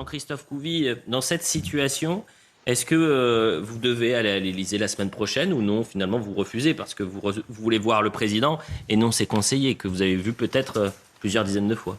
Jean-Christophe Couvi, dans cette situation, est-ce que vous devez aller à l'Élysée la semaine prochaine ou non? Finalement, vous refusez parce que vous voulez voir le président et non ses conseillers, que vous avez vus peut-être plusieurs dizaines de fois.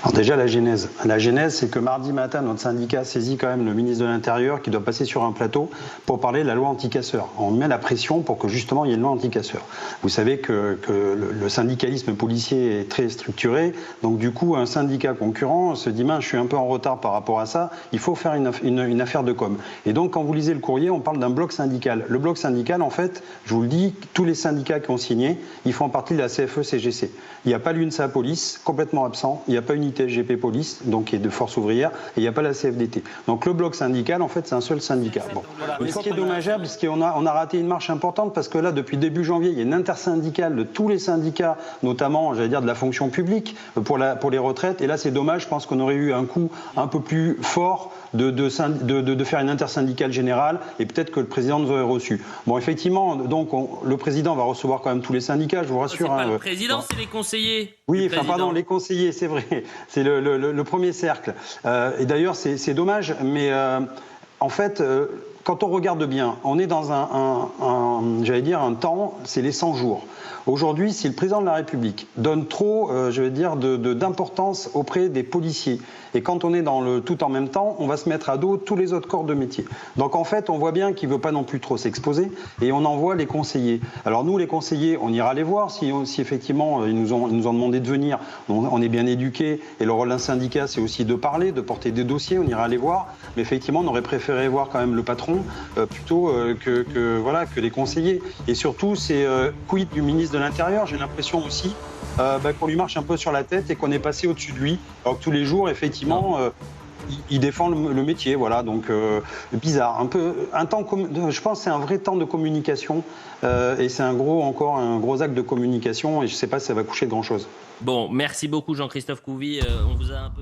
Alors déjà, la genèse. La genèse, c'est que mardi matin, notre syndicat saisit quand même le ministre de l'Intérieur qui doit passer sur un plateau pour parler de la loi anti-casseurs. On met la pression pour que justement il y ait une loi anti-casseurs. Vous savez que le syndicalisme policier est très structuré, donc du coup, un syndicat concurrent se dit « mince, je suis un peu en retard par rapport à ça, il faut faire une affaire de com ». Et donc, quand vous lisez le courrier, on parle d'un bloc syndical. Le bloc syndical, en fait, je vous le dis, tous les syndicats qui ont signé, ils font partie de la CFE-CGC. Il n'y a pas l'UNSA Police, complètement absent, il n'y a pas une SGP Police, donc qui est de force ouvrière, et il n'y a pas la CFDT. Donc le bloc syndical, en fait, c'est un seul syndicat. Bon. Mais ce qui est dommageable, c'est qu'on a raté une marche importante, parce que là, depuis début janvier, il y a une intersyndicale de tous les syndicats, notamment, j'allais dire, de la fonction publique, pour les retraites, et là, c'est dommage, je pense qu'on aurait eu un coup un peu plus fort de faire une intersyndicale générale, et peut-être que le président nous aurait reçus. Bon, effectivement, donc, le président va recevoir quand même tous les syndicats, je vous rassure. C'est pas le président, c'est les conseillers. Oui, enfin, pardon, les conseillers, c'est vrai. C'est le premier cercle. Et d'ailleurs, c'est dommage, mais en fait, quand on regarde bien, on est dans j'allais dire, un temps, c'est les 100 jours. Aujourd'hui, si le président de la République donne trop, je veux dire, d'importance auprès des policiers, et quand on est dans le tout en même temps, on va se mettre à dos tous les autres corps de métier. Donc en fait, on voit bien qu'il ne veut pas non plus trop s'exposer, et on envoie les conseillers. Alors nous, les conseillers, on ira les voir, si effectivement ils nous ont demandé de venir, on est bien éduqués, et le rôle d'un syndicat, c'est aussi de parler, de porter des dossiers, on ira les voir, mais effectivement, on aurait préféré voir quand même le patron, plutôt que les conseillers. Et surtout, c'est quid du ministre de l'Intérieur, j'ai l'impression aussi qu'on lui marche un peu sur la tête et qu'on est passé au-dessus de lui. Alors que tous les jours, effectivement, il défend le métier, voilà, donc bizarre. Je pense que c'est un vrai temps de communication et c'est encore un gros acte de communication et je ne sais pas si ça va coucher de grand-chose. Bon, merci beaucoup Jean-Christophe Couvi, on vous a un peu...